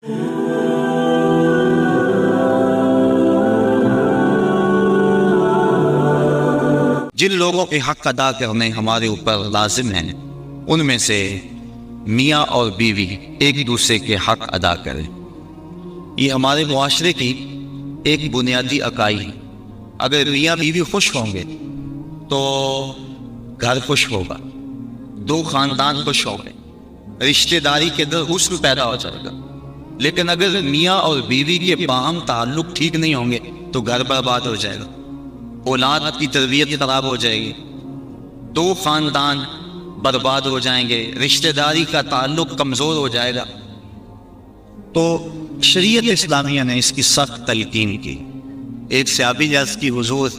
جن لوگوں کے حق ادا کرنے ہمارے اوپر لازم ہیں ان میں سے میاں اور بیوی ایک دوسرے کے حق ادا کریں۔ یہ ہمارے معاشرے کی ایک بنیادی اکائی ہے۔ اگر میاں بیوی خوش ہوں گے تو گھر خوش ہوگا، دو خاندان خوش ہوں گے، رشتہ داری کے اندر حسن پیدا ہو جائے گا۔ لیکن اگر میاں اور بیوی کے باہم تعلق ٹھیک نہیں ہوں گے تو گھر برباد ہو جائے گا، اولاد کی تربیت خراب ہو جائے گی، دو خاندان برباد ہو جائیں گے، رشتہ داری کا تعلق کمزور ہو جائے گا۔ تو شریعت اسلامیہ نے اس کی سخت تلقین کی۔ ایک صحابی نے عرض کی، حضور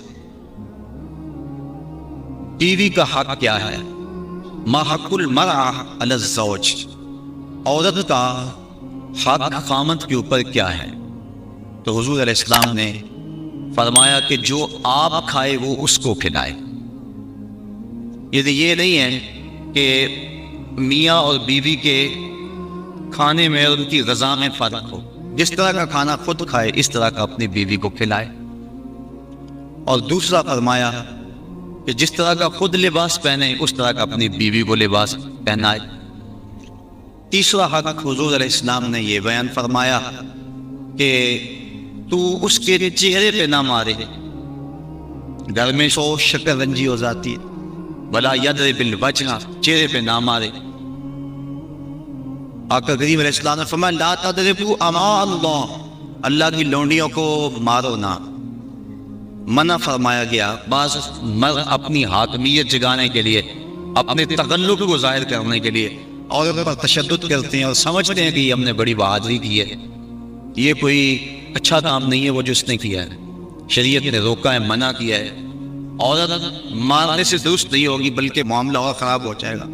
بیوی کا حق کیا ہے؟ ما حق المرأة علی الزوج، عورت کا حق خامند کے اوپر کیا ہے؟ تو حضور علیہ السلام نے فرمایا کہ جو آپ کھائے وہ اس کو کھلائے۔ یہ نہیں ہے کہ میاں اور بیوی کے کھانے میں اور ان کی غذا میں فرق ہو، جس طرح کا کھانا خود کھائے اس طرح کا اپنی بیوی کو کھلائے۔ اور دوسرا فرمایا کہ جس طرح کا خود لباس پہنے اس طرح کا اپنی بیوی کو لباس پہنائے۔ تیسرا حق حضور علیہ السلام نے یہ بیان فرمایا کہ تو اس کے چہرے پہ نہ مارے، گھر میں سو شکر رنجی ہو جاتی ہے، ولا یضرب الوجہ، چہرے پہ نہ مارے۔ آقا کریم علیہ السلام نے فرمایا لا تضربوا اماء اللہ، اللہ کی لونڈیوں کو مارو نہ، منع فرمایا گیا۔ بعض مرد اپنی حاکمیت جگانے کے لیے، اپنے تغلب کو ظاہر کرنے کے لیے عورت پر تشدد کرتے ہیں اور سمجھتے ہیں کہ یہ ہم نے بڑی بہادری کی ہے، یہ کوئی اچھا کام نہیں ہے وہ جو اس نے کیا ہے، شریعت نے روکا ہے، منع کیا ہے۔ عورت مارنے سے درست نہیں ہوگی بلکہ معاملہ اور خراب ہو جائے گا۔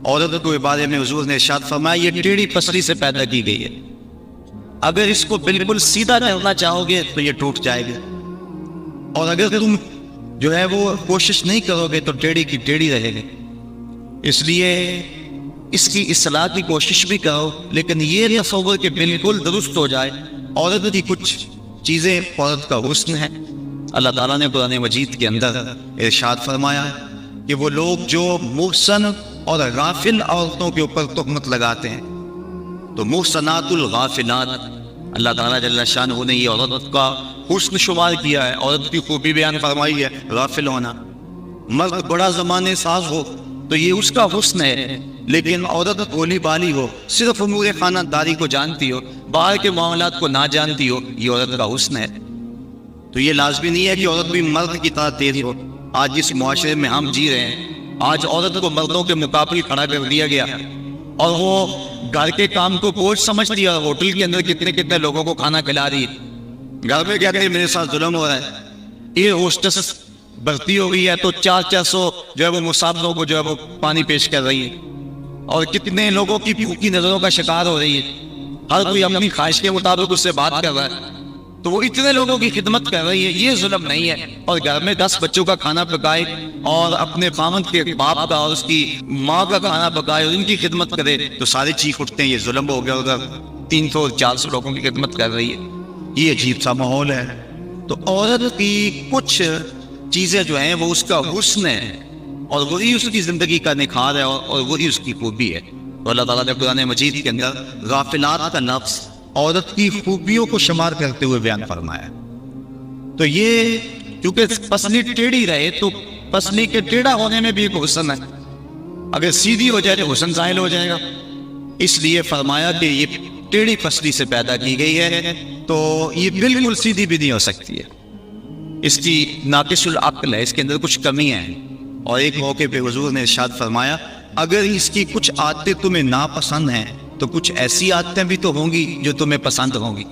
عورت کو بارے میں حضور نے ارشاد فرمایا یہ ٹیڑھی پسلی سے پیدا کی گئی ہے، اگر اس کو بالکل سیدھا کرنا چاہو گے تو یہ ٹوٹ جائے گا، اور اگر تم جو ہے وہ کوشش نہیں کرو گے تو ٹیڑھی کی ٹیڑھی رہے گی۔ اس لیے اس کی اصلاح کی کوشش بھی کرو، لیکن یہ تصور کہ بالکل درست ہو جائے۔ عورت کی کچھ چیزیں عورت کا حسن ہے۔ اللہ تعالیٰ نے قرآن مجید کے اندر ارشاد فرمایا ہے کہ وہ لوگ جو محسن اور غافل عورتوں کے اوپر تہمت لگاتے ہیں، تو محسنات الغافلات، اللہ تعالیٰ جل شانہ نے یہ عورت کا حسن شمار کیا ہے، عورت کی خوبی بیان فرمائی ہے، غافل ہونا۔ مرد بڑا زمانے ساز ہو تو یہ اس کا حسن ہے، لیکن عورت بولی بالی ہو، صرف امور خانہ داری کو جانتی ہو، باہر کے معاملات کو نہ جانتی ہو، یہ عورت کا حسن ہے۔ تو یہ لازمی نہیں ہے کہ عورت بھی مرد کی طرح تیز ہو۔ آج جس معاشرے میں ہم جی رہے ہیں، آج عورت کو مردوں کے مقابل کھڑا کر دیا گیا اور وہ گھر کے کام کو بوجھ سمجھ دیا، ہوٹل کے اندر کتنے لوگوں کو کھانا کھلا رہی ہے، گھر میں کیا کہ میرے ساتھ ظلم ہو رہا ہے۔ یہ ہوسٹس بھرتی ہو گئی ہے تو 400 جو ہے وہ مسافروں کو جو ہے وہ پانی پیش کر رہی ہے، اور کتنے لوگوں کی بھوکی نظروں کا شکار ہو رہی ہے، ہر کوئی اپنی خواہش کے مطابق اس سے بات کر رہا ہے، تو وہ اتنے لوگوں کی خدمت کر رہی ہے، یہ ظلم نہیں ہے؟ اور گھر میں 10 بچوں کا کھانا پکائے اور اپنے خامند کے باپ کا اور اس کی ماں کا کھانا پکائے اور ان کی خدمت کرے تو سارے چیخ اٹھتے ہیں یہ ظلم ہو گیا، ادھر 300-400 لوگوں کی خدمت کر رہی ہے، یہ عجیب سا ماحول ہے۔ تو عورت کی کچھ چیزیں جو ہیں وہ اس کا حسن ہے، اور وہی اس کی زندگی کا نکھار ہے، اور وہی اس کی خوبی ہے۔ تو اللہ تعالیٰ نے قرآن مجید کے اندر غافلات کا لفظ عورت کی خوبیوں کو شمار کرتے ہوئے بیان فرمایا۔ تو یہ کیونکہ پسلی ٹیڑھی رہے تو پسلی کے ٹیڑھا ہونے میں بھی ایک حسن ہے، اگر سیدھی ہو جائے تو حسن ظاہر ہو جائے گا، اس لیے فرمایا کہ یہ ٹیڑھی پسلی سے پیدا کی گئی ہے تو یہ بالکل سیدھی بھی نہیں ہو سکتی ہے، اس کی ناقص العقل ہے، اس کے اندر کچھ کمی ہے۔ اور ایک موقع پہ حضور نے ارشاد فرمایا اگر اس کی کچھ عادتیں تمہیں ناپسند ہیں تو کچھ ایسی عادتیں بھی تو ہوں گی جو تمہیں پسند ہوں گی۔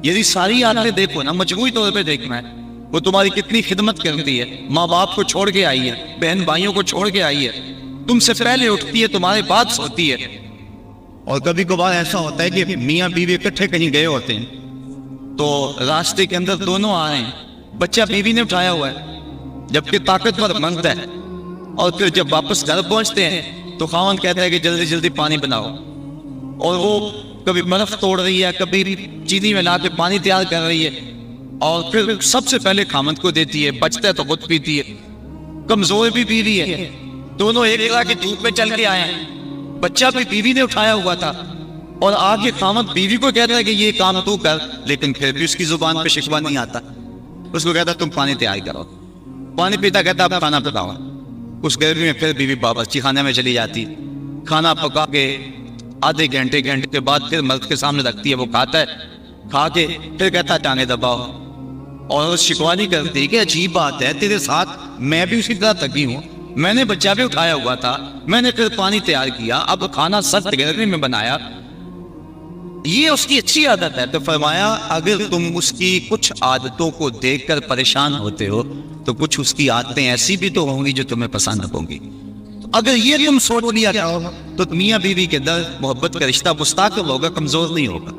یعنی ساری عادتیں دیکھو نا، مجموعی طور پہ دیکھنا ہے، وہ تمہاری کتنی خدمت کرتی ہے، ماں باپ کو چھوڑ کے آئی ہے، بہن بھائیوں کو چھوڑ کے آئی ہے، تم سے پہلے اٹھتی ہے، تمہارے بعد سوتی ہے۔ اور کبھی کبھار ایسا ہوتا ہے کہ میاں بیوی اکٹھے کہیں گئے ہوتے ہیں تو راستے کے اندر دونوں آ رہے ہیں، بچہ بیوی نے اٹھایا ہوا ہے جبکہ طاقتور مرد ہے، اور پھر جب واپس گھر پہنچتے ہیں تو خاوند کہتا ہے کہ جلدی جلدی پانی بناؤ، اور وہ کبھی برف توڑ رہی ہے، کبھی چینی میں لا کے پانی تیار کر رہی ہے، اور پھر سب سے پہلے خامد کو دیتی ہے، بچتا ہے تو خود پیتی ہے، کمزور بھی بیوی ہے، دونوں ایک طرح کی دھوپ میں چل کے آئے ہیں، بچہ بھی بیوی نے اٹھایا ہوا تھا، اور آگے خامد بیوی کو کہتا ہے کہ یہ کام تو کر، لیکن پھر بھی اس کی زبان پہ شکوہ نہیں آتا، اس کو کہتا تم پانی تیار کرو، پانی پیتا کہتا اب کھانا پکاؤ، اس گرمی میں پھر بیوی باورچی خانے میں چلی جاتی، کھانا پکا کے آدھے گھنٹے کے بعد پھر مرد کے سامنے رکھتی ہے، وہ کھاتا ہے، کھا کے پھر کہتا ہے ٹانگیں دباؤ، اور شکوہ نہیں کرتی کہ عجیب بات ہے تیرے ساتھ میں بھی اسی طرح تھکی ہوں، میں نے بچہ بھی اٹھایا ہوا تھا، میں نے پھر پانی تیار کیا، اب کھانا سخت گرمی میں بنایا، یہ اس کی اچھی عادت ہے۔ تو فرمایا اگر تم اس کی کچھ عادتوں کو دیکھ کر پریشان ہوتے ہو تو کچھ اس کی عادتیں ایسی بھی تو ہوں گی جو تمہیں پسند ہوں گی، اگر یہ تم سوچ لیا تو میاں بیوی کے درد محبت کا رشتہ مستقل ہوگا، کمزور نہیں ہوگا۔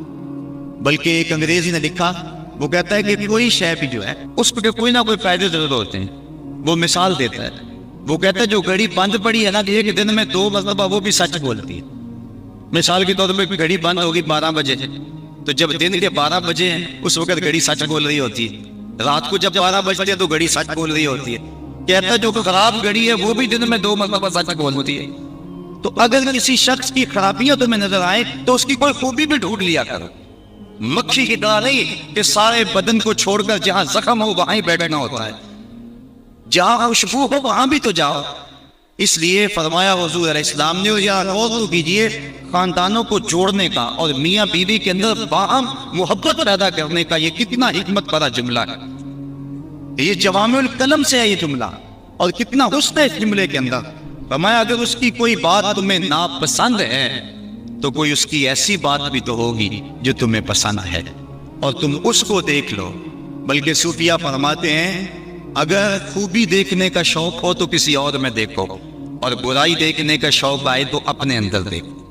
بلکہ ایک انگریزی نے لکھا، وہ کہتا ہے کہ کوئی شے بھی جو ہے اس کو کوئی نہ کوئی فائدے ضرور ہوتے ہیں، وہ مثال دیتا ہے، وہ کہتا ہے جو گھڑی بند پڑی ہے نا ایک دن میں 2 مرتبہ وہ بھی سچ بولتی ہے۔ مثال کے طور پہ گھڑی بند ہوگی 12 بجے، تو جب دن کے 12 بجے ہیں اس وقت گھڑی سچ بول رہی ہوتی ہے، رات کو جب 12 بجتے ہیں تو گھڑی سچ بول رہی ہوتی ہے۔ کہتا ہے جو خراب گھڑی ہے وہ بھی دن میں 2 مرتبہ سچ بولتی ہے۔ تو اگر کسی شخص کی خرابیاں تمہیں نظر آئے تو اس کی کوئی خوبی بھی ڈھونڈ لیا کرو، مکھی کی طرح نہیں کہ سارے بدن کو چھوڑ کر جہاں زخم ہو وہاں ہی بیٹھنا ہوتا ہے، جہاں خوشبو ہو وہاں بھی تو جاؤ۔ اس لیے فرمایا حضور علیہ السلام نے، یہاں غور تو کیجئے خاندانوں کو جوڑنے کا اور میاں بیوی کے اندر باہم محبت پیدا کرنے کا یہ کتنا حکمت بھرا جملہ ہے، یہ جوامع الکلم سے ہے یہ جملہ، اور کتنا حسن ہے اس جملے کے اندر۔ فرمایا اگر اس کی کوئی بات تمہیں ناپسند ہے تو کوئی اس کی ایسی بات بھی تو ہوگی جو تمہیں پسند ہے، اور تم اس کو دیکھ لو۔ بلکہ صوفیہ فرماتے ہیں اگر خوبی دیکھنے کا شوق ہو تو کسی اور میں دیکھو، اور برائی دیکھنے کا شوق آئے تو اپنے اندر دیکھو۔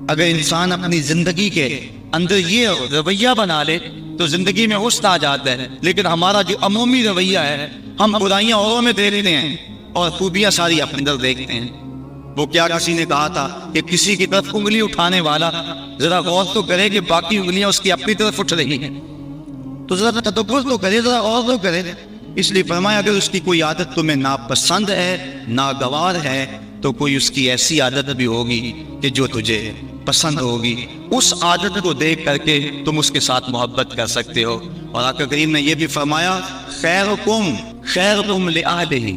اگر انسان اپنی زندگی کے اندر یہ رویہ بنا لے تو زندگی میں حسن آ جاتا ہے، لیکن ہمارا جو عمومی رویہ ہے ہم برائیاں اوروں میں دیکھتے ہیں اور خوبیاں ساری اپنے اندر دیکھتے ہیں۔ وہ کیا کسی نے کہا تھا کہ کسی کی طرف انگلی اٹھانے والا ذرا غور تو کرے کہ باقی انگلیاں اس کی اپنی طرف اٹھ رہی ہیں، تو ذرا تدبر تو کرے، ذرا غور تو کرے۔ اس لیے فرمایا اگر اس کی کوئی عادت تمہیں ناپسند ہے، ناگوار ہے، تو کوئی اس کی ایسی عادت بھی ہوگی کہ جو تجھے پسند ہوگی، اس عادت کو دیکھ کر کے تم اس کے ساتھ محبت کر سکتے ہو۔ اور آقا کریم نے یہ بھی فرمایا خیرکم لأہلہ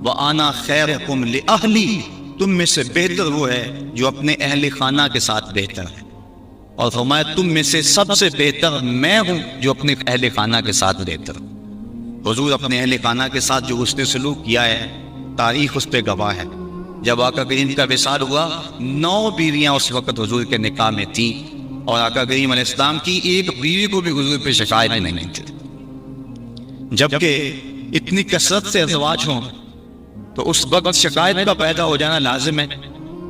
وأنا خیرکم لأہلی، تم میں سے بہتر وہ ہے جو اپنے اہل خانہ کے ساتھ بہتر ہے، اور فرمایا تم میں سے سب سے بہتر میں ہوں جو اپنے اہل خانہ کے ساتھ بہتر ہوں۔ حضور اپنے اہل خانہ کے ساتھ جو حسن سلوک کیا ہے تاریخ اس پہ گواہ ہے۔ جب آقا کریم کا وصال ہوا 9 بیویاں اس وقت حضور کے نکاح میں تھیں، اور آقا کریم علیہ السلام کی ایک بیوی کو بھی حضور پہ شکایت نہیں تھی، جبکہ اتنی کثرت سے ازواج ہوں تو اس وقت شکایت کا پیدا ہو جانا لازم ہے،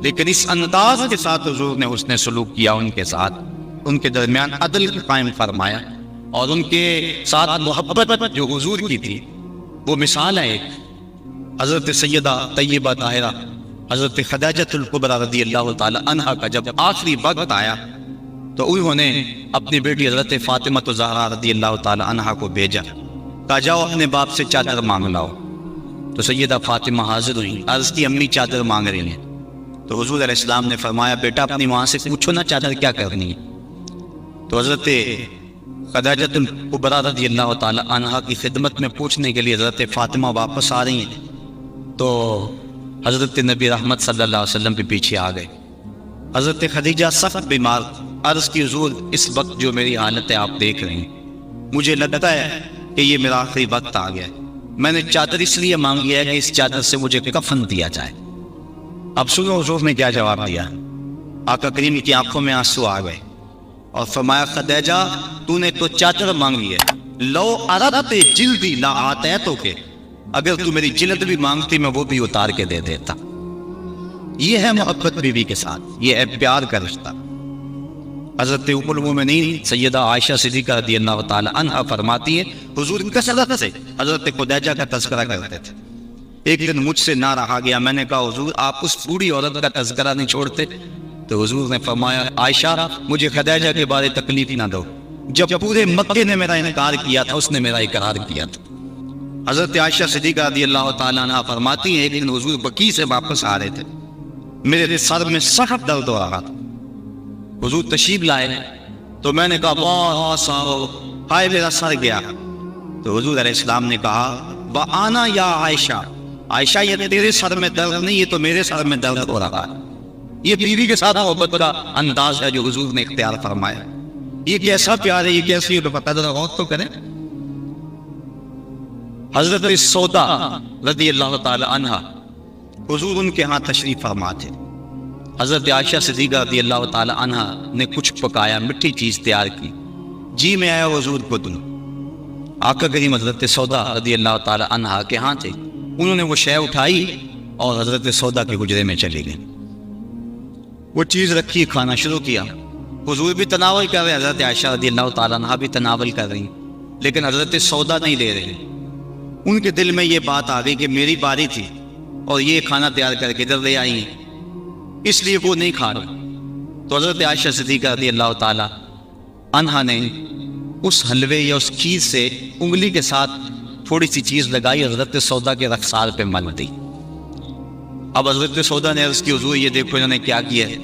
لیکن اس انداز کے ساتھ حضور نے حسن سلوک کیا ان کے ساتھ، ان کے درمیان عدل قائم فرمایا، اور ان کے ساتھ محبت جو حضور کی تھی وہ مثال ہے۔ ایک حضرت سیدہ طیبہ طاہرہ حضرت خدیجہ الکبریٰ رضی اللہ تعالی عنہ کا جب آخری وقت آیا تو انہوں نے اپنی بیٹی حضرت فاطمہ الزہرا رضی اللہ تعالی عنہ کو بھیجا، کہا جاؤ اپنے باپ سے چادر مانگ لاؤ۔ تو سیدہ فاطمہ حاضر ہوئی، عرض کی امی چادر مانگ رہی ہیں۔ تو حضور علیہ السلام نے فرمایا بیٹا اپنی ماں سے پوچھو نا چادر کیا کرنی ہے۔ تو حضرت خدیجہ الکبریٰ رضی اللہ تعالی عنہ کی خدمت میں پوچھنے کے لیے حضرت فاطمہ واپس آ رہی ہیں، تو حضرت نبی رحمت صلی اللہ علیہ وسلم کے پیچھے آ گئے۔ حضرت خدیجہ سخت بیمار، عرض کی حضور اس وقت جو میری حالت ہے آپ دیکھ رہے ہیں، مجھے لگتا ہے کہ یہ میرا آخری وقت آ گیا ہے، میں نے چادر اس لیے مانگی ہے کہ اس چادر سے مجھے کفن دیا جائے۔ اب سنو حضور نے کیا جواب دیا۔ آقا کریم کی آنکھوں میں آنسو آ گئے اور فرمایا خدیجہ تو نے تو چادر مانگی ہے، لو اردت جلدی لا آتیتک، اگر تو میری جلد بھی مانگتی میں وہ بھی اتار کے دے دیتا۔ یہ ہے محبت بیوی کے ساتھ، یہ ہے پیار کا رشتہ۔ حضرت ام المومنین سیدہ عائشہ صدیقہ رضی اللہ تعالی عنہ فرماتی ہے حضور کثرت سے حضرت خدیجہ کا تذکرہ کرتے تھے۔ ایک دن مجھ سے نہ رہا گیا، میں نے کہا حضور آپ اس بوڑھی عورت کا تذکرہ نہیں چھوڑتے، تو حضور نے فرمایا عائشہ مجھے خدیجہ کے بارے تکلیف نہ دو، جب پورے مکے نے میرا انکار کیا تھا اس نے میرا اقرار کیا تھا۔ حضرت عائشہ صدیقہ رضی اللہ تعالیٰ عنہ فرماتی ہیں ایک دن حضور بقیع سے واپس آ رہے تھے، میرے سر میں سخت درد ہو رہا تھا، حضور تشریف لائے تو میں نے کہا واہ ساو ہائے میرا سر گیا، تو حضور علیہ السلام نے کہا وَأَنَا یا عائشہ، عائشہ یہ تیرے سر میں درد نہیں، یہ تو میرے سر میں درد ہو رہا ہے۔ یہ بیوی کے ساتھ محبت کا انداز ہے جو حضور نے اختیار فرمایا، یہ کیسا پیار ہے، یہ کیسی غور تو کریں۔ حضرت سودا رضی اللہ تعالی عنہ حضور ان کے ہاں تشریف فرما تھے، حضرت عائشہ صدیقہ رضی اللہ تعالی عنہ نے کچھ پکایا، مٹھی چیز تیار کی، جی میں آیا حضور کو دوں، آقا کریم حضرت سودا رضی اللہ تعالی عنہ کے ہاں تھے، انہوں نے وہ شے اٹھائی اور حضرت سودا کے حجرے میں چلے گئے، وہ چیز رکھی، کھانا شروع کیا، حضور بھی تناول کر رہے، حضرت عائشہ رضی اللہ تعالیٰ عنہ بھی تناول کر رہی، لیکن حضرت سودا نہیں لے رہے، ان کے دل میں یہ بات آ گئی کہ میری باری تھی اور یہ کھانا تیار کر کے ادھر لے آئی ہیں، اس لیے وہ نہیں کھا رہے۔ تو حضرت عائشہ صدیقہ رضی اللہ تعالیٰ عنہ نے اس حلوے یا اس چیز سے انگلی کے ساتھ تھوڑی سی چیز لگائی، حضرت سودا کے رخسار پہ مل دی۔ اب حضرت سودا نے عرض کی حضور یہ دیکھو انہوں نے کیا کیا ہے،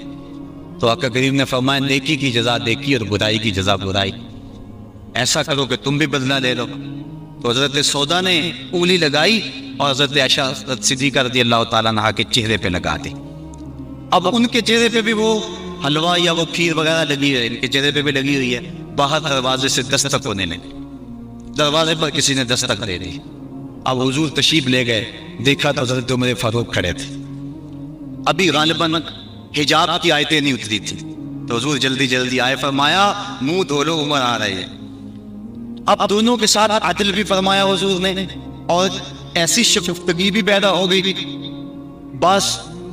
تو آقا کریم نے فرمایا نیکی کی جزا نیکی اور برائی کی جزا برائی، ایسا کرو کہ تم بھی بدلہ لے لو۔ تو حضرت سودا نے انگلی لگائی اور حضرت عائشہ صدیقہ رضی اللہ تعالیٰ عنہ کے چہرے پہ لگا دی۔ اب ان کے چہرے پہ بھی وہ حلوہ یا وہ کھیر وغیرہ لگی ہے، ان کے چہرے پہ بھی لگی ہوئی ہے، باہر دروازے سے دستک ہونے لگی، دروازے پر کسی نے دستک دے دی۔ اب حضور تشریف لے گئے، دیکھا تو حضرت عمر فاروق کھڑے تھے، ابھی غالباً حجاب کی آیتیں نہیں اتری تھی، تو حضور جلدی جلدی آئے، فرمایا منہ دھو لو عمر آ رہے ہیں۔ اب دونوں کے ساتھ عدل بھی فرمایا حضور نے، اور ایسی شفقتی بھی پیدا ہو گئی۔ بعض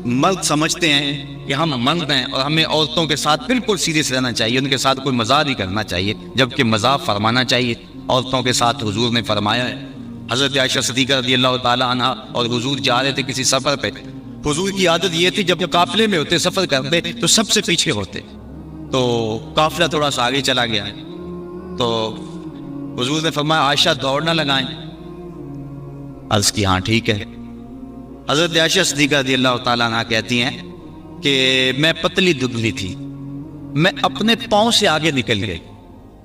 مرد سمجھتے ہیں کہ ہم مرد ہیں اور ہمیں عورتوں کے ساتھ بالکل سیریس رہنا چاہیے، ان کے ساتھ کوئی مزاح نہیں کرنا چاہیے، جبکہ مزاح فرمانا چاہیے عورتوں کے ساتھ۔ حضور نے فرمایا ہے، حضرت عائشہ صدیقہ رضی اللہ تعالیٰ عنہ اور حضور جا رہے تھے کسی سفر پہ، حضور کی عادت یہ تھی جب قافلے میں ہوتے سفر کرتے تو سب سے پیچھے ہوتے، تو قافلہ تھوڑا سا آگے چلا گیا، تو حضور نے فرمایا عائشہ دوڑ نہ لگائیں، عرض کی ہاں ٹھیک ہے۔ حضرت عائشہ صدیقہ رضی اللہ تعالیٰ عنہ کہتی ہیں کہ میں پتلی دبلی تھی، میں اپنے پاؤں سے آگے نکل گئی،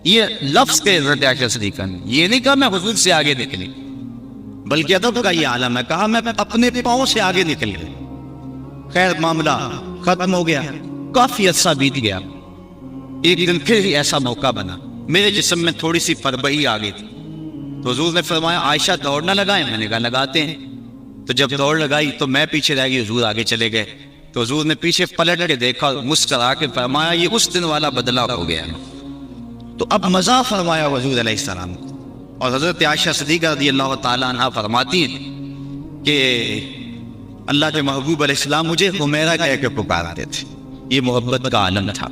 یہ لفظ کے حضرت عائشہ صدیقہ نے، یہ نہیں کہا میں حضور سے آگے نکلی، بلکہ ادب کا یہ عالم ہے، کہا میں اپنے پاؤں سے آگے نکل گئی۔ خیر معاملہ ختم ہو گیا، کافی عرصہ بیت گیا، ایک دن پھر ایسا موقع بنا، میرے جسم میں تھوڑی سی فربہی آ گئی تھی، تو حضور نے فرمایا عائشہ دوڑ نہ لگائیں، میں نے کہا لگاتے ہیں۔ تو جب دوڑ لگائی تو میں پیچھے رہ گئی، حضور آگے چلے گئے، تو حضور نے پیچھے پلٹ کے دیکھا، مسکرا کے فرمایا یہ اس دن والا بدلہ ہو گیا۔ تو اب مزاح فرمایا حضور علیہ السلام، اور حضرت عائشہ صدیقہ رضی اللہ تعالیٰ عنہ فرماتی ہیں کہ اللہ کے محبوب علیہ السلام مجھے حمیرہ کہہ کے پکارتے تھے، یہ محبت کا عالم تھا۔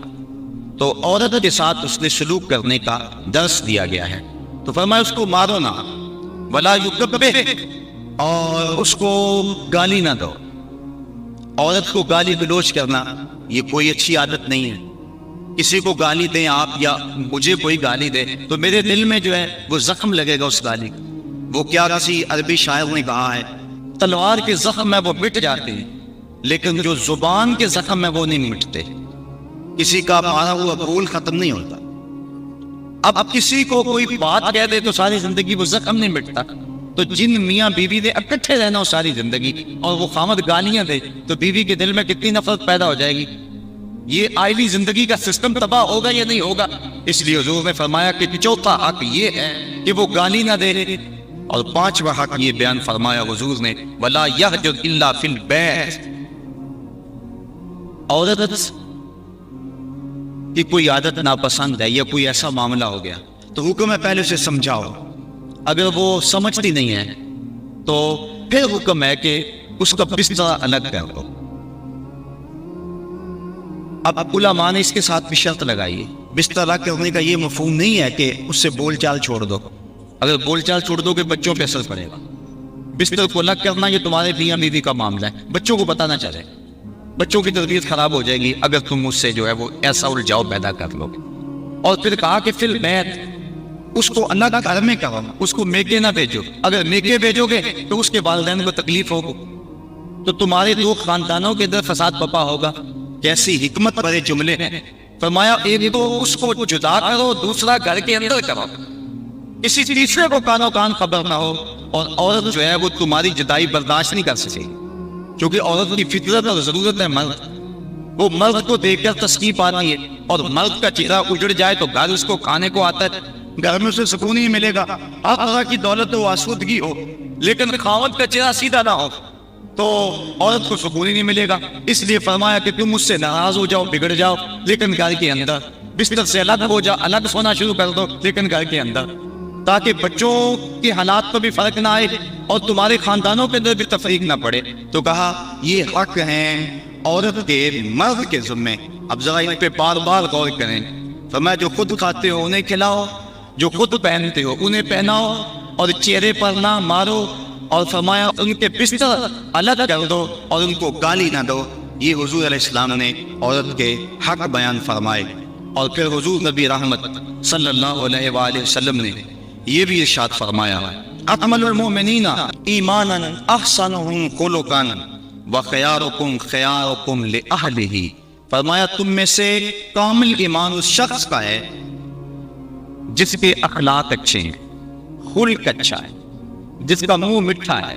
تو عورت کے ساتھ اس نے سلوک کرنے کا درس دیا گیا ہے، تو فرمایا اس کو مارو نہ، ولا یکبہ، اور اس کو گالی نہ دو۔ عورت کو گالی گلوچ کرنا یہ کوئی اچھی عادت نہیں ہے، کسی کو گالی دیں آپ یا مجھے کوئی گالی دے تو میرے دل میں جو ہے وہ زخم لگے گا اس گالی، وہ کیا کسی عربی شاعر نے کہا ہے تلوار کے زخم میں وہ مٹ جاتے ہیں لیکن جو زبان کے زخم میں وہ نہیں مٹتے، کسی کا مارا ہوا پھول ختم نہیں ہوتا۔ اب کسی کو کوئی بات کہہ دے تو ساری زندگی وہ زخم نہیں مٹتا، تو جن میاں بیوی نے اکٹھے رہنا ہو ساری زندگی اور وہ خامد گالیاں دے تو بیوی کے دل میں کتنی نفرت پیدا ہو جائے گی، یہ آئلی زندگی کا سسٹم تباہ ہوگا یا نہیں ہوگا۔ اس لیے حضور نے فرمایا کہ چوتھا حق یہ ہے کہ وہ گالی نہ دے، اور پانچواں حق یہ بیان فرمایا حضور نے وَلَا يَهْجُرْ إِلَّا فِي الْبَيْتِ، عورت کی کوئی عادت ناپسند ہے یا کوئی ایسا معاملہ ہو گیا تو حکم ہے پہلے اسے سمجھاؤ، اگر وہ سمجھتی نہیں ہے تو پھر حکم ہے کہ اس کا بستر الگ کر دو۔ اب علماء نے اس کے ساتھ بھی شرط لگائی ہے، بستر الگ کرنے کا یہ مفہوم نہیں ہے کہ اس سے بول چال چھوڑ دو، اگر بول چال چھوڑ دو کہ بچوں پہ اثر پڑے گا۔ بستر کو الگ کرنا یہ تمہارے میاں بیوی کا معاملہ ہے، بچوں کو پتہ نہ چلے، بچوں کی تربیت خراب ہو جائے گی اگر تم مجھ سے جو ہے وہ ایسا الجھاؤ پیدا کر لو گے۔ اور پھر کہا کہ فی البیت، اس کو اللہ کا گھر میں کرو، اس کو میکے نہ بھیجو، اگر میکے بھیجو گے تو اس کے والدین کو تکلیف ہوگی، تو تمہارے دو خاندانوں کے اندر فساد پپا ہوگا۔ کیسی حکمت بھرے جملے ہیں۔ فرمایا ایک تو اس کو جدا کرو، دوسرا گھر کے اندر کرو، کسی تیسرے کو کانوں کان خبر نہ ہو، اور عورت جو ہے وہ تمہاری جدائی برداشت نہیں کر سکے، کیونکہ عورت کی فطرت اور ضرورت ہے مرد، وہ مرد کو دیکھ کر تسکین پاتی ہے، اور مرد کا چہرہ اجڑ جائے تو گھر اس کو کھانے کو آتا ہے، گھر میں اسے سکون ہی ملے گا، ہر طرح کی دولت و آسودگی ہو، لیکن خاوند کا چہرہ سیدھا نہ ہو تو عورت کو سکون ہی نہیں ملے گا۔ اس لیے فرمایا کہ تم مجھ سے ناراض ہو جاؤ، بگڑ جاؤ، لیکن گھر کے اندر بستر سے الگ ہو جاؤ، الگ سونا شروع کر دو، لیکن گھر کے اندر، تاکہ بچوں کے حالات پر بھی فرق نہ آئے اور تمہارے خاندانوں کے اندر بھی تفریق نہ پڑے۔ تو کہا یہ حق ہیں عورت کے مرد کے ذمے۔ اب ذرا ان پہ بار بار غور کریں۔ فرمایا جو خود کھاتے ہو انہیں کھلاؤ، جو خود پہنتے ہو انہیں پہناؤ، اور چہرے پر نہ مارو، اور فرمایا ان کے بستر الگ کر دو اور ان کو گالی نہ دو۔ یہ حضور علیہ السلام نے عورت کے حق بیان فرمائے۔ اور پھر حضور نبی رحمت صلی اللہ علیہ وآلہ وسلم نے یہ بھی ارشاد فرمایا، اکمل المؤمنین ایمانا احسنهم خلقا وخیارکم خیارکم لأہلہ۔ فرمایا تم میں سے کامل ایمان اس شخص کا ہے جس کے اخلاق اچھے ہیں، خلق اچھا ہے، جس کا منہ میٹھا ہے،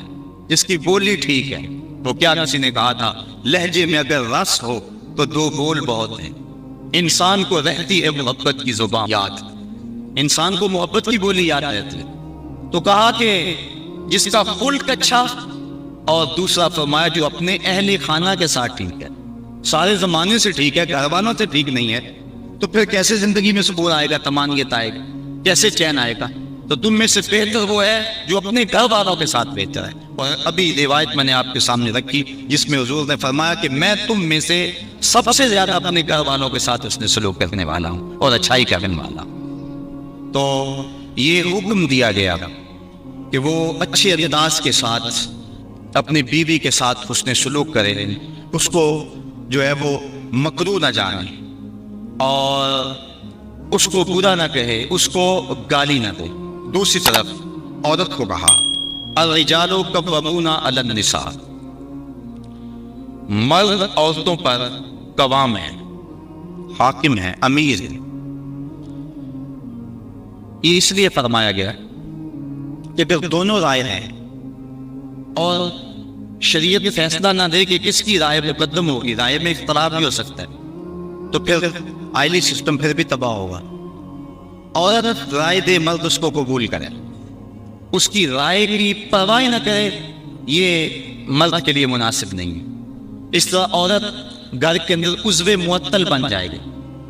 جس کی بولی ٹھیک ہے۔ وہ کیا کسی نے کہا تھا، لہجے میں اگر رس ہو تو دو بول بہت ہیں۔ انسان کو رہتی ہے محبت کی زبان یاد، انسان کو محبت کی بولی یاد رہتی ہے۔ تو کہا کہ جس کا خلق اچھا، اور دوسرا فرمایا جو اپنے اہل خانہ کے ساتھ ٹھیک ہے، سارے زمانے سے ٹھیک ہے، گھر والوں سے ٹھیک نہیں ہے، تو پھر کیسے زندگی میں سکون آئے گا، طمانینت آئے گا، کیسے چین آئے گا؟ تو تم میں سے بہتر وہ ہے جو اپنے گھر والوں کے ساتھ بہتر ہے۔ اور ابھی روایت میں نے آپ کے سامنے رکھی جس میں حضور نے فرمایا کہ میں تم میں سے سب سے زیادہ اپنے گھر والوں کے ساتھ اس نے سلوک کرنے والا ہوں اور اچھائی کرنے والا ہوں۔ تو یہ حکم دیا گیا کہ وہ اچھے انداز کے ساتھ اپنی بیوی کے ساتھ حسن سلوک کرے، اس کو جو ہے وہ مکروہ نہ جانے، اور اس کو برا نہ کہے، اس کو گالی نہ دے۔ دوسری طرف عورت کو کہا الرجال قوامون علی النساء، مرد عورتوں پر قوام ہے، حاکم ہے، امیر ہے۔ یہ اس لیے فرمایا گیا کہ پھر دونوں رائے ہیں اور شریعت فیصلہ نہ دے کہ کس کی رائے مقدم ہوگی، رائے میں اختلاف بھی ہو سکتا ہے، تو پھر آئلی سسٹم پھر بھی تباہ ہوگا۔ عورت رائے دے، مرد اس کو قبول کرے، اس کی رائے کی پرواہ نہ کرے، یہ مرد کے لیے مناسب نہیں ہے۔ اس طرح عورت گھر کے اندر عضو معطل بن جائے گی،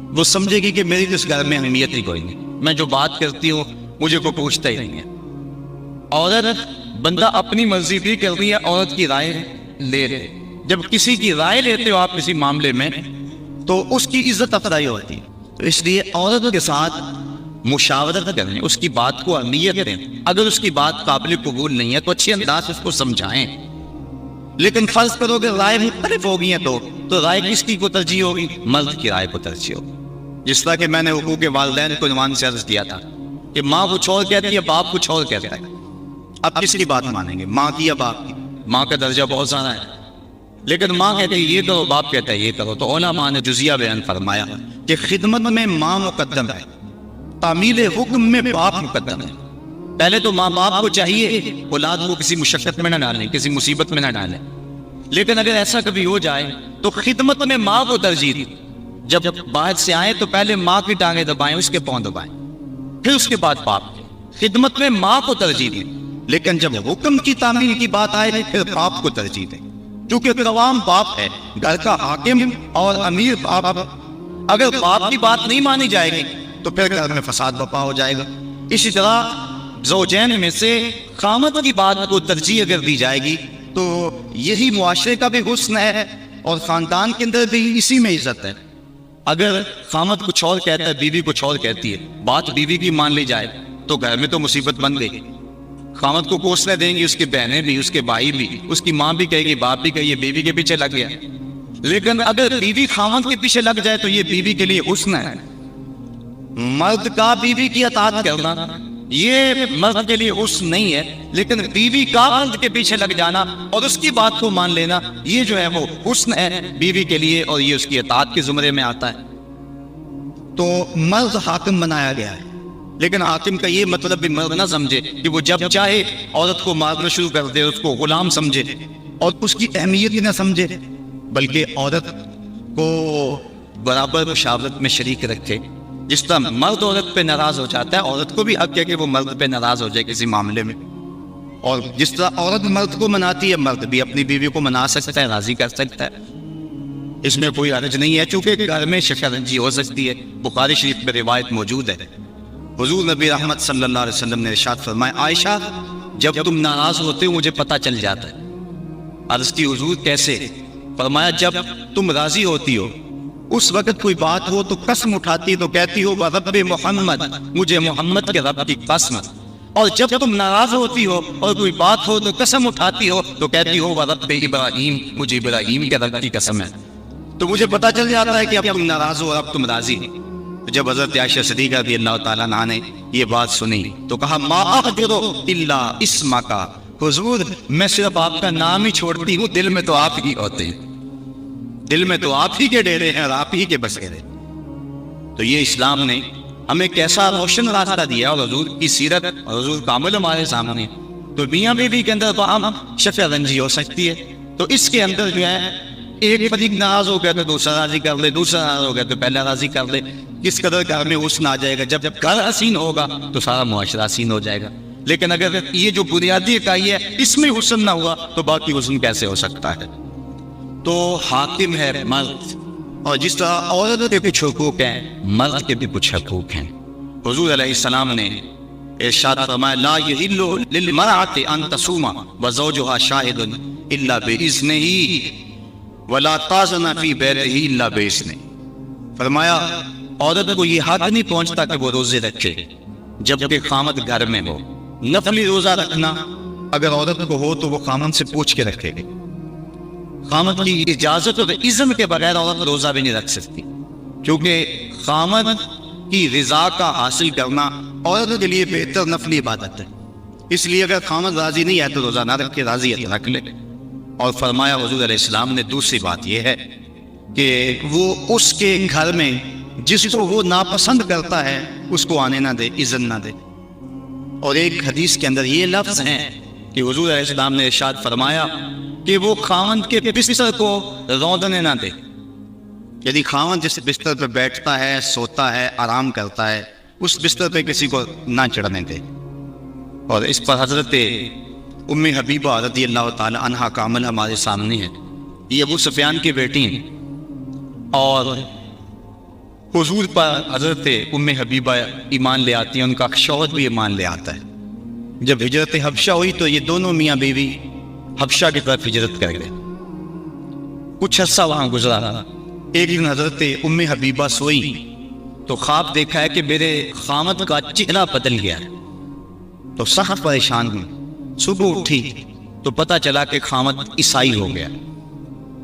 وہ سمجھے گی کہ میری اس گھر میں اہمیت ہی کوئی نہیں، میں جو بات کرتی ہوں مجھے کوئی پوچھتا ہی نہیں ہے۔ عورت بندہ اپنی مرضی بھی کر رہی ہے، عورت کی رائے لے رہے، جب کسی کی رائے لیتے ہو آپ کسی معاملے میں تو اس کی عزت افزائی ہوتی ہے۔ تو اس لیے عورت کے ساتھ مشاورت کریں، اس کی بات کو اہمیت دیں، اگر اس کی بات قابل قبول نہیں ہے تو اچھی انداز اس کو سمجھائیں۔ لیکن فرض کرو کہ رائے مختلف ہو گئی ہیں تو رائے کس کی کو ترجیح ہوگی؟ مرد کی رائے کو ترجیح ہوگی۔ جس طرح کہ میں نے حقوق والدین کو عنوان سے عرض کیا تھا کہ ماں کچھ اور کہتی ہے، باپ کچھ اور کہتا ہے، اب کس کی بات مانیں گے، ماں کی یا باپ کی؟ ماں کا درجہ بہت زیادہ ہے، لیکن ماں کہتے ہیں یہ کرو، باپ کہتا ہے یہ کرو۔ تو علماء نے جزیہ بیان فرمایا کہ خدمت میں ماں مقدم ہے، تعمیل حکم میں باپ مقدم ہے۔ پہلے تو ماں باپ کو چاہیے اولاد کو کسی مشقت میں نہ ڈالیں، کسی مصیبت میں نہ ڈالیں، لیکن اگر ایسا کبھی ہو جائے تو خدمت میں ماں کو ترجیح دی۔ جب باہر سے آئے تو پہلے ماں کی ٹانگیں دبائیں، اس کے پاؤں دبائیں، پھر اس کے بعد باپ۔ خدمت میں ماں کو ترجیح دیں، لیکن جب حکم کی تعمیل کی بات آئے پھر باپ کو ترجیح دیں، کیونکہ قوام باپ ہے، گھر کا حاکم اور امیر باپ۔ اگر باپ کی بات نہیں مانی جائے گی تو پھر گھر میں فساد برپا ہو جائے گا۔ اسی طرح زوجین میں سے خامد کی بات کو ترجیح اگر دی جائے گی تو یہی معاشرے کا بھی حسن ہے اور خاندان کے اندر بھی اسی میں عزت ہے۔ اگر خامد کچھ اور کہتا ہے، بیوی کچھ اور کہتی ہے، بات بیوی کی مان لی جائے تو گھر میں تو مصیبت بن گئی۔ خامد کو کوسنے دیں گی، اس کی بہنیں بھی، اس کے بھائی بھی، اس کی ماں بھی کہے گی، باپ بھی کہے گی، بیوی کے پیچھے لگ گیا۔ لیکن اگر بیوی خاوند کے پیچھے لگ جائے تو یہ بیوی کے لیے حسن ہے. مرد کا بیوی کی اطاعت کرنا یہ مرد کے لیے حسن نہیں ہے، لیکن بیوی کا مرد کے پیچھے لگ جانا اور اس کی بات کو مان لینا یہ جو ہے وہ حسن ہے بیوی کے لیے، اور یہ اس کی اطاعت کے زمرے میں آتا ہے. تو مرد حاکم بنایا گیا ہے، لیکن حاکم کا یہ مطلب بھی مرد نہ سمجھے کہ وہ جب چاہے عورت کو مارنا شروع کر دے، اس کو غلام سمجھے اور اس کی اہمیت نہ سمجھے، بلکہ عورت کو برابر مشاورت میں شریک رکھے. جس طرح مرد عورت پہ ناراض ہو جاتا ہے، عورت کو بھی حق ہے کہ وہ مرد پہ ناراض ہو جائے کسی معاملے میں، اور جس طرح عورت مرد کو مناتی ہے، مرد بھی اپنی بیوی کو منا سکتا ہے، راضی کر سکتا ہے. اس میں کوئی حرج نہیں ہے، چونکہ گھر میں شکنجی ہو سکتی ہے. بخاری شریف میں روایت موجود ہے، حضور نبی رحمت صلی اللہ علیہ وسلم نے ارشاد فرمایا، عائشہ جب تم ناراض ہوتے ہو مجھے پتہ چل جاتا ہے. عرض کی حضور کیسے؟ فرمایا جب تم راضی ہوتی ہو اس وقت کوئی بات ہو تو قسم اٹھاتی تو کہتی ہو رب محمد، مجھے محمد کے رب کی قسم. اور جب تم ناراض ہوتی ہو اور کوئی بات ہو تو قسم اٹھاتی ہو تو کہتی ہو رب ابراہیم، مجھے ابراہیم کے رب کی قسم ہے. تو مجھے پتہ چل جاتا ہے کہ اب تم ناراض ہو اور اب تم راضی. جب حضرت عائشہ صدیقہ رضی اللہ تعالیٰ عنہا نے یہ بات سنی تو کہا ما احجر الا اسمک، حضور میں صرف آپ کا نام ہی چھوڑتی ہوں، دل میں تو آپ ہی ہوتے ہیں، دل میں تو آپ ہی کے ڈیرے ہیں اور آپ ہی کے بسیرے. تو یہ اسلام نے ہمیں کیسا روشن راستہ دیا، اور حضور کی سیرت اور حضور کا عمل ہمارے سامنے. تو میاں بیوی کے اندر باہم شکنجی ہو سکتی ہے، تو اس کے اندر جو ہے ایک فریق ناراض ہو گیا تو دوسرا راضی کر لے، دوسرا ناراض ہو گیا تو پہلا راضی کر لے. کس قدر گھر میں حسن آ جائے گا. جب گھر حسین ہوگا تو سارا معاشرہ حسین ہو جائے گا. لیکن اگر یہ جو بنیادی اکائی ہے اس میں حسن نہ ہوا تو باقی حسن کیسے ہو سکتا ہے. تو حاکم ہے مرد، اور جس طرح عورت کے کچھ حقوق ہیں مرد کے بھی کچھ حقوق ہیں. حضور علیہ السلام نے ارشاد فرمایا لا یحل للمرأة ان تصوم وزوجها شاهد الا باذنه ولا تأذن في بيته الا باذنه. فرمایا عورت کو یہ حق نہیں پہنچتا کہ وہ روزے رکھے جبکہ خامد گھر میں ہو. نفلی روزہ رکھنا اگر عورت کو ہو تو وہ خامد سے پوچھ کے رکھے گی. خامد کی اجازت اور اذن کے بغیر عورت روزہ بھی نہیں رکھ سکتی، کیونکہ خامد کی رضا کا حاصل کرنا عورت کے لیے بہتر نفلی عبادت ہے. اس لیے اگر خامد راضی نہیں ہے تو روزہ نہ رکھ کے، راضی ہے تو رکھ لے. اور فرمایا حضور علیہ السلام نے دوسری بات یہ ہے کہ وہ اس کے گھر میں جس کو وہ ناپسند کرتا ہے اس کو آنے نہ دے، اذن نہ دے. اور ایک حدیث کے اندر یہ لفظ ہیں کہ حضور علیہ السلام نے ارشاد فرمایا کہ وہ خاوند کے بستر کو روندنے نہ دے. یعنی خاوند جس بستر پہ بیٹھتا ہے، سوتا ہے، آرام کرتا ہے، اس بستر پہ کسی کو نہ چڑھنے دے. اور اس پر حضرت ام حبیبہ رضی اللہ تعالی عنہا کا عمل ہمارے سامنے ہے. یہ ابو سفیان کی بیٹی ہیں اور حضور پر حضرت ام حبیبہ ایمان لے آتی ہیں، ان کا شوہر بھی ایمان لے آتا ہے. جب ہجرت حبشہ ہوئی تو یہ دونوں میاں بیوی حبشہ کی طرف ہجرت کر گئے. کچھ عرصہ وہاں گزرا رہا. ایک دن حضرت ام حبیبہ سوئی تو خواب دیکھا ہے کہ میرے خامد کا چہرہ بدل گیا ہے. تو سخت پریشان ہوئی. صبح اٹھی تو پتہ چلا کہ خامد عیسائی ہو گیا.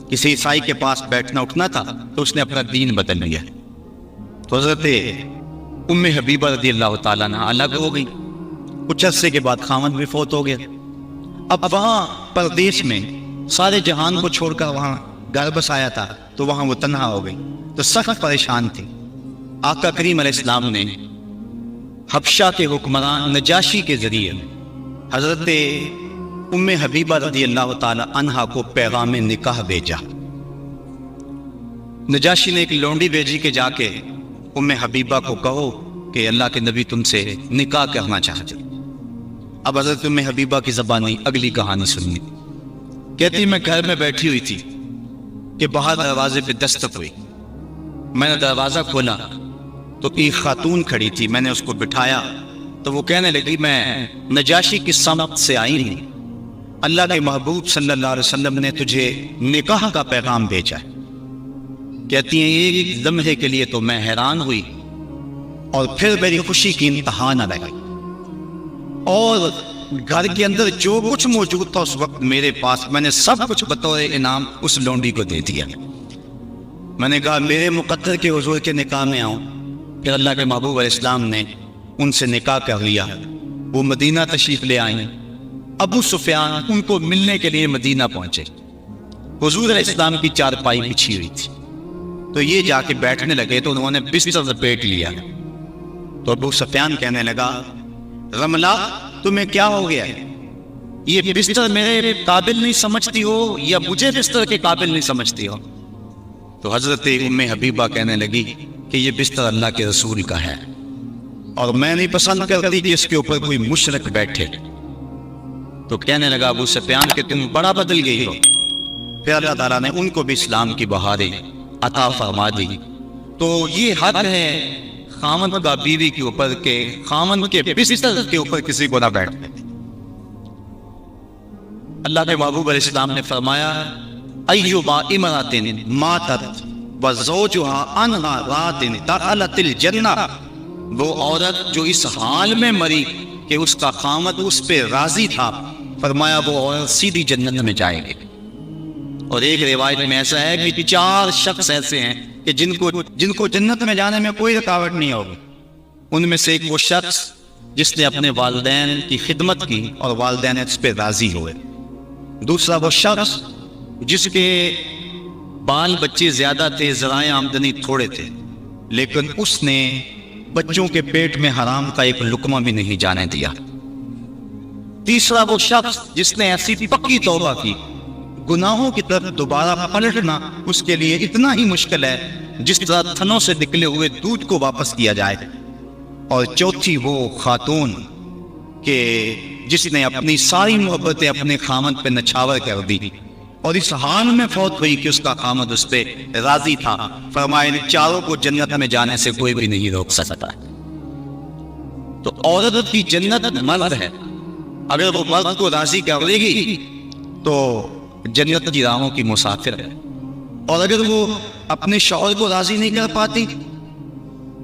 کسی عیسائی کے پاس بیٹھنا اٹھنا تھا تو اس نے اپنا دین بدل لیا. تو حضرت ام حبیبہ رضی اللہ تعالیٰ عنہ الگ ہو گئی. کچھ عرصے کے بعد خامد بھی فوت ہو گیا. اب وہاں پردیش میں سارے جہان کو چھوڑ کر وہاں گھر بسایا تھا تو وہاں وہ تنہا ہو گئی. تو سخت پریشان تھی. آقا کریم علیہ السلام نے حبشہ کے حکمران نجاشی کے ذریعے حضرت ام حبیبہ رضی اللہ تعالی عنہا کو پیغام نکاح بھیجا. نجاشی نے ایک لونڈی بھیجی کہ جا کے ام حبیبہ کو کہو کہ اللہ کے نبی تم سے نکاح کرنا چاہتے. اب حضرت ام حبیبہ کی زبانی اگلی کہانی سنی. کہتی میں گھر میں بیٹھی ہوئی تھی کہ باہر دروازے پہ دستک ہوئی. میں نے دروازہ کھولا تو ایک خاتون کھڑی تھی. میں نے اس کو بٹھایا تو وہ کہنے لگی میں نجاشی کی سمت سے آئی ہوں، اللہ کے محبوب صلی اللہ علیہ وسلم نے تجھے نکاح کا پیغام بھیجا ہے. کہتی ہیں ایک لمحے کے لیے تو میں حیران ہوئی اور پھر میری خوشی کی انتہا نہ رہی، اور گھر کے اندر جو کچھ موجود تھا اس وقت میرے پاس، میں نے سب کچھ بطور انعام اس لونڈی کو دے دیا. میں نے کہا میرے مقدر کے حضور کے نکاح میں آؤں. پھر اللہ کے محبوب علیہ السلام نے ان سے نکاح کر لیا. وہ مدینہ تشریف لے آئیں. ابو سفیان ان کو ملنے کے لیے مدینہ پہنچے. حضور علیہ السلام کی چارپائی بچھی ہوئی تھی, تو یہ جا کے بیٹھنے لگے تو انہوں نے بستر لپیٹ لیا. تو ابو سفیان کہنے لگا رملہ تمہیں کیا ہو گیا ہے؟ یہ بستر میرے قابل نہیں سمجھتی ہو یا مجھے بستر کے قابل نہیں سمجھتی ہو؟ تو حضرت ام حبیبہ کہنے لگی کہ یہ بستر اللہ کے رسول کا ہے اور میں نہیں پسند کرتی کہ اس کے اوپر کوئی مشرک بیٹھے. تو کہنے لگا ابو سفیان کہ تم بڑا بدل گئی ہو. پھر اللہ تعالیٰ نے ان کو بھی اسلام کی بہاریں عطا فرما دی. تو یہ حق ہے خامند کا بیوی کے اوپر کہ خامند کے بستر کے اوپر کسی کو نہ بیٹھے. اللہ کے محبوب علیہ السلام نے فرمایا ایما امرأۃ ماتت وزوجها عنہا راض دخلت الجنہ. وہ عورت جو اس حال میں مری کہ اس کا خامد اس پہ راضی تھا, فرمایا وہ عورت سیدھی جنت میں جائے گی. اور ایک روایت میں ایسا ہے کہ 4 شخص ایسے ہیں کہ جن کو جنت میں جانے میں کوئی رکاوٹ نہیں ہوگی. ان میں سے ایک وہ شخص جس نے اپنے والدین کی خدمت کی اور والدین اس پہ راضی ہوئے. دوسرا وہ شخص جس کے بال بچے زیادہ تھے, ذرائع آمدنی تھوڑے تھے, لیکن اس نے بچوں کے پیٹ میں حرام کا ایک لقمہ بھی نہیں جانے دیا. تیسرا وہ شخص جس نے ایسی پکی توبہ کی, گناہوں کی طرف دوبارہ پلٹنا اس کے لیے اتنا ہی مشکل ہے جس طرح تھنوں سے نکلے ہوئے دودھ کو واپس کیا جائے. اور چوتھی وہ خاتون کہ جس نے اپنی ساری محبتیں اپنے خامد پہ نچھاور کر دی اور اس حال میں فوت ہوئی کہ اس کا خامد اس پہ راضی تھا. فرمایا ان چاروں کو جنت میں جانے سے کوئی بھی نہیں روک سکتا. تو عورت کی جنت مرد ہے, اگر وہ مرد کو راضی کر لے گی تو جنت کی راہوں کی مسافر ہے. اور اگر وہ اپنے شوہر کو راضی نہیں کر پاتی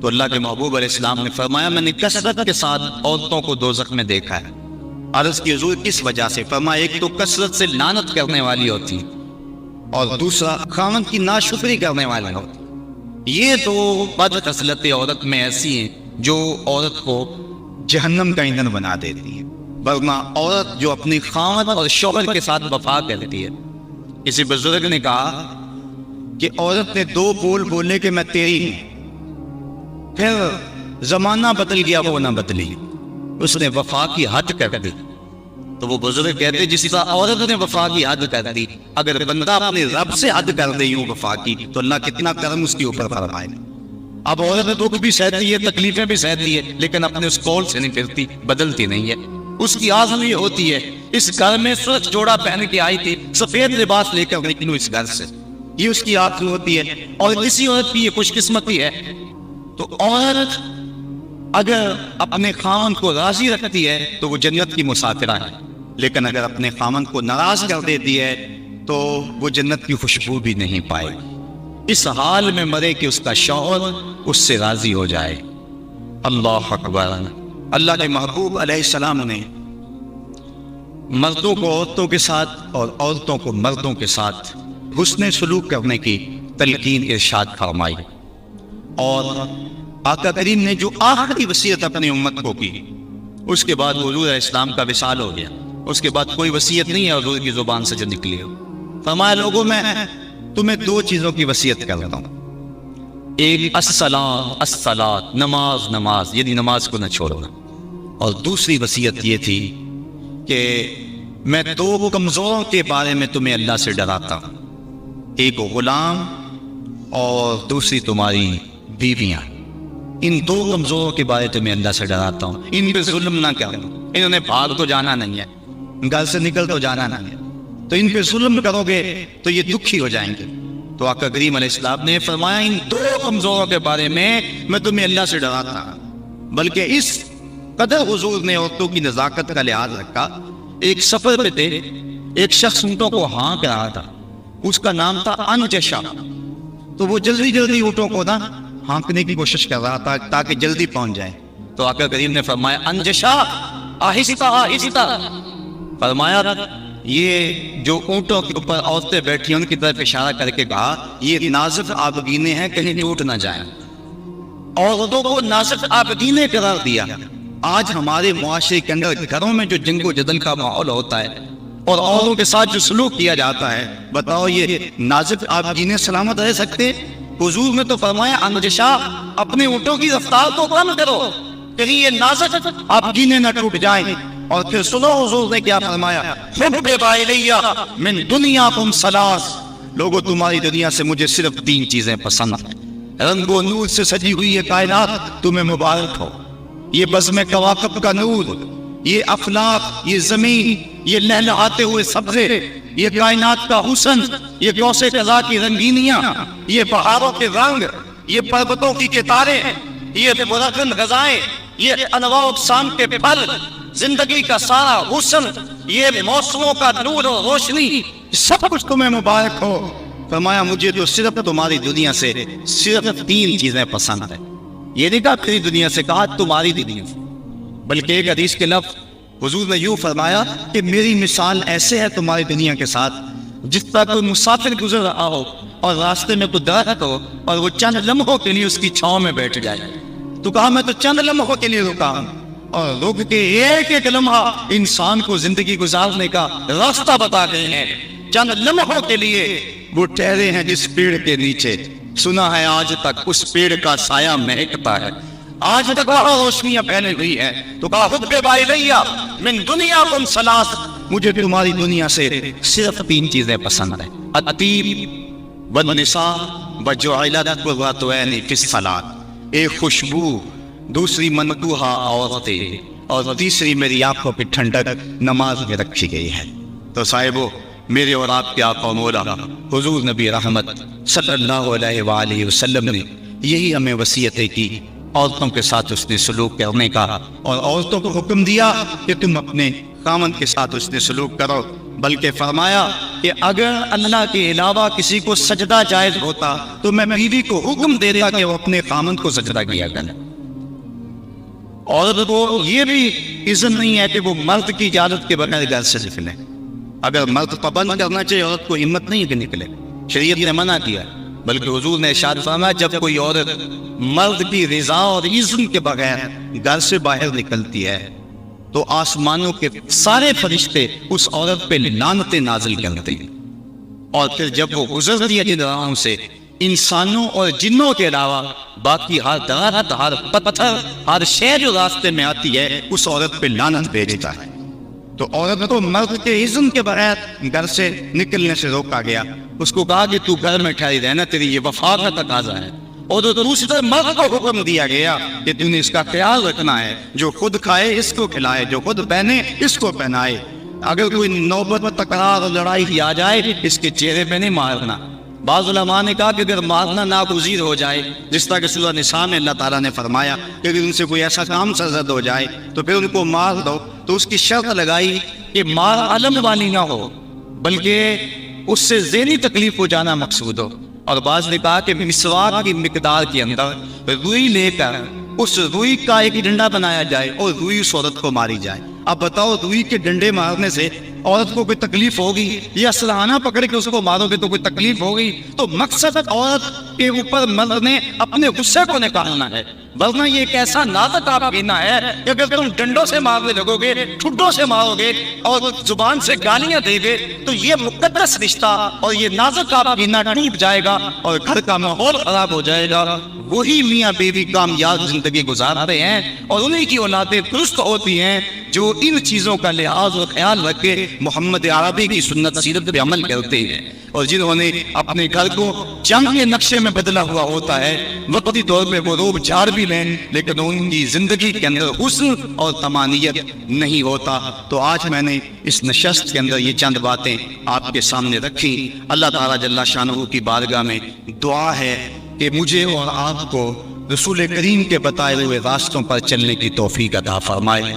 تو اللہ کے محبوب علیہ السلام نے فرمایا میں نے کثرت کے ساتھ عورتوں کو دوزخ میں دیکھا ہے. عرض کی حضور کس وجہ سے؟ فرمایا ایک تو کثرت سے لعنت کرنے والی ہوتی اور دوسرا خامد کی ناشکری کرنے والی ہوتی. یہ تو بد خصلتیں عورت میں ایسی ہیں جو عورت کو جہنم کا ایندھن بنا دیتی ہیں. ورنہ عورت جو اپنی خامد اور شوہر کے ساتھ وفا کرتی ہے. کسی بزرگ نے کہا کہ عورت نے 2 بول بولے کہ میں تیری ہوں, پھر زمانہ بدل گیا وہ نہ بدلی, اس نے وفا کی حد کر دی. تو وہ بزرگ کہتے جس طرح عورت نے وفا کی حد کر دی, اگر بندہ اپنے رب سے حد کر دے یوں وفا کی تو اللہ کتنا کرم اس کے اوپر فرمائے. اب عورت دکھ بھی سہتی ہے, تکلیفیں بھی سہتی ہے, لیکن اپنے اس قول سے نہیں پھرتی, بدلتی نہیں ہے. اس کی آزم یہ ہوتی ہے اس گھر میں سرخ جوڑا پہن کے آئی تھی, سفید لباس لے کر نکلوں اس گھر سے, یہ اس کی آرزو ہوتی ہے. اور کسی عورت کی یہ خوش قسمتی ہے. تو عورت اگر اپنے خامند کو راضی رکھتی ہے تو وہ جنت کی مسافرہ ہے, لیکن اگر اپنے خامند کو ناراض کر دیتی ہے تو وہ جنت کی خوشبو بھی نہیں پائے. اس حال میں مرے کہ اس کا شوہر اس سے راضی ہو جائے. اللہ اکبر. اللہ کے محبوب علیہ السلام نے مردوں کو عورتوں کے ساتھ اور عورتوں کو مردوں کے ساتھ حسن سلوک کرنے کی تلقین ارشاد فرمائی. اور آقا کریم نے جو آخری وصیت اپنی امت کو کی, اس کے بعد حضور علیہ السلام کا وصال ہو گیا. اس کے بعد کوئی وصیت نہیں ہے حضور کی زبان سے جو نکلی ہو. فرمایا لوگوں میں تمہیں 2 چیزوں کی وصیت کرتا ہوں. ایک الصلاۃ, نماز, یعنی نماز کو نہ چھوڑنا. اور دوسری وصیت یہ تھی کہ میں 2 کمزوروں کے بارے میں تمہیں اللہ سے ڈراتا ہوں, ایک غلام اور دوسری تمہاری بیویاں. ان 2 کمزوروں کے بارے تمہیں اللہ سے ڈراتا ہوں, ان پہ ظلم نہ کرو. انہوں نے بھاگ تو جانا نہیں ہے, گھر سے نکل تو جانا نہیں ہے, تو ان پہ ظلم کرو گے تو یہ دکھی ہو جائیں گے. تو آقا کریم علیہ السلام نے فرمایا ان 2 کمزوروں کے بارے میں تمہیں اللہ سے ڈراتا ہوں. بلکہ اس قدر حضور نے عورتوں کی نزاکت کا لحاظ رکھا. ایک سفر پہ تھے, ایک شخص اونٹوں کو ہانک رہا تھا, اس کا نام تھا انجشا. تو وہ جلدی اونٹوں کو نا ہانکنے کی کوشش کر رہا تھا تاکہ جلدی پہنچ جائے. تو آقا کریم نے فرمایا انجشا آہستہ آہستہ. فرمایا یہ جو اونٹوں کے اوپر عورتیں بیٹھی ہیں ان کی طرف اشارہ کر کے کہا یہ نازک آبگینے ہیں کہیں ٹوٹ نہ جائیں. عورتوں کو نازک آبگینے قرار دیا. آج ہمارے معاشرے کے اندر گھروں میں جو جنگ و جدل کا ماحول ہوتا ہے اور عورتوں کے ساتھ جو سلوک کیا جاتا ہے، بتاؤ یہ نازک آبگینے سلامت رہ سکتے؟ حضور نے تو فرمایا انجشا اپنے اونٹوں کی رفتار کو کم کرو کہیں یہ نازک آبگینے نہ ٹوٹ جائیں. اور پھر سنو حضور نے کیا فرمایا، حبب الیہ من دنیاکم ثلاث، لوگوں تمہاری دنیا سے مجھے صرف 3 چیزیں پسند ہیں. رنگ و نور سے سجی ہوئی یہ کائنات تمہیں مبارک ہو، یہ بزم کواکب کا نور، یہ افلاک، یہ زمین، یہ لہلہاتے ہوئے سبزے، یہ کائنات کا حسن، یہ کوثر قضا کی رنگینیاں، یہ پہاڑوں کے رنگ، یہ پربتوں کی کتاریں، یہ مرغن غذائیں، یہ انواع اقسام کے پھل، زندگی کا سارا حسن، یہ موسموں کا نور و روشنی، سب کچھ تمہیں مبارک ہو. فرمایا مجھے تو صرف تمہاری دنیا سے صرف 3 چیزیں پسند ہیں. یہ نہیں کہا تیری دنیا سے، کہا تمہاری دنیا سے. بلکہ ایک حدیث کے لفظ حضور نے یوں فرمایا کہ میری مثال ایسے ہے تمہاری دنیا کے ساتھ جس طرح کوئی مسافر گزر رہا ہو اور راستے میں کوئی درخت ہو اور وہ چند لمحوں کے لیے اس کی چھاؤں میں بیٹھ جائے. تو کہا میں تو چند لمحوں کے لیے رکا ہوں، اور رک کے ایک ایک لمحہ انسان کو زندگی گزارنے کا راستہ بتا گئے ہیں. چند لمحوں کے لیے وہ ٹھہرے ہیں جس پیڑ کے نیچے. سنا ہے آج تک اس پیڑ کا سایہ مہکتا ہے، آج تک وہاں روشنیاں پھیلی ہوئی ہیں. تو کہا حبب الیہ من دنیاکم ثلاث، مجھے تمہاری دنیا سے صرف 3 چیزیں پسند ہیں، الطیب والنساء وجعلت قرۃ عینی فی الصلاۃ. ایک خوشبو، دوسری مندوحہ عورتیں، اور تیسری میری آنکھوں پہ ٹھنڈک نماز میں رکھی گئی ہے. تو صاحبو میرے اور آپ کے آقا و مولا حضور نبی رحمت صلی اللہ علیہ وآلہ وسلم نے یہی ہمیں وصیتیں کی، عورتوں کے ساتھ اس نے سلوک کرنے کا، اور عورتوں کو حکم دیا کہ تم اپنے خامند کے ساتھ اس نے سلوک کرو. بلکہ فرمایا کہ اگر اللہ کے علاوہ کسی کو سجدہ جائز ہوتا تو میں بیوی کو حکم دیتا کہ وہ اپنے خامند کو سجدہ کیا کرے. عورت کو یہ بھی اذن نہیں ہے کہ وہ مرد کی اجازت کے بغیر گھر سے نکلے. اگر مرد پابند کرنا چاہیے عورت کو ہمت نہیں ہے کہ نکلے، شریعت نے منع کیا. بلکہ حضور نے ارشاد فرمایا جب کوئی عورت مرد کی رضا اور اذن کے بغیر گھر سے باہر نکلتی ہے تو آسمانوں کے سارے فرشتے اس عورت پہ لعنتیں نازل کرتے ہیں. اور پھر جب وہ گزرتی ہے جن راہوں سے، انسانوں اور جنوں کے علاوہ باقی ہر درخت، ہر پتھر، ہر شے جو راستے میں آتی ہے اس عورت پہ لعنت بھیجتا ہے. تو عورت کو مرد کے اذن کے بغیر گھر سے نکلنے سے روکا گیا. اس کو کہا کہ تو گھر میں ٹھہری رہنا، تیری یہ وفا کا تقاضا ہے. اور دوسری طرف مرد کو حکم دیا گیا کہ تم نے اس کا خیال رکھنا ہے، جو خود کھائے اس کو کھلائے، جو خود پہنے اس کو پہنائے. اگر کوئی نوبت تکرار اور لڑائی کی آ جائے اس کے چہرے پہ نہیں مارنا. بعض علماء نے کہا کہ اگر مارنا ناگزیر ہو جائے، جس طرح کہ سورہ نساء میں اللہ تعالیٰ نے فرمایا کہ اگر ان سے کوئی ایسا کام سرزد ہو جائے تو پھر ان کو مار دو، تو اس کی شرط لگائی کہ مار علم والی نہ ہو بلکہ اس سے ذہنی تکلیف ہو جانا مقصود ہو. اور بعض نے کہا کہ مسواک کی مقدار کے اندر روئی لے کر اس روئی کا ایک ڈنڈا بنایا جائے اور روئی اس عورت کو ماری جائے. اب بتاؤ روئی کے ڈنڈے مارنے سے عورت کو کوئی تکلیف ہوگی یا سلحانہ پکڑ کے اس کو مارو گے تو کوئی تکلیف ہوگی؟ تو مقصد عورت کے اوپر مرد نے اپنے غصے کو نکالنا ہے، ورنہ یہ ایک ایسا نازک آبگینہ ہے کہ اگر تم ڈنڈوں سے مارنے لگو گے، ٹھڈوں سے مارو گے اور زبان سے گالیاں دے گے تو یہ مقدس رشتہ اور یہ نازک آبگینہ ٹوٹ جائے گا اور گھر کا ماحول خراب ہو جائے گا. وہی میاں بیوی کامیاب زندگی گزار رہے ہیں اور انہی کی اولادیں درست ہوتی ہیں جو ان چیزوں کا لحاظ اور خیال رکھ کے محمد عربی کی سنت سیرت پہ عمل کرتے ہیں، اور جنہوں نے اپنے گھر کو جنگ کے نقشے میں بدلا ہوا ہوتا ہے. وقتی طور پہ وہ روب جھاڑ بھی لیں لیکن ان کی زندگی کے اندر حسن اور طمانینت نہیں ہوتا. تو آج میں نے اس نشست کے اندر یہ چند باتیں آپ کے سامنے رکھی. اللہ تعالیٰ جل شانہ کی بارگاہ میں دعا ہے کہ مجھے اور آپ کو رسول کریم کے بتائے ہوئے راستوں پر چلنے کی توفیق عطا فرمائے.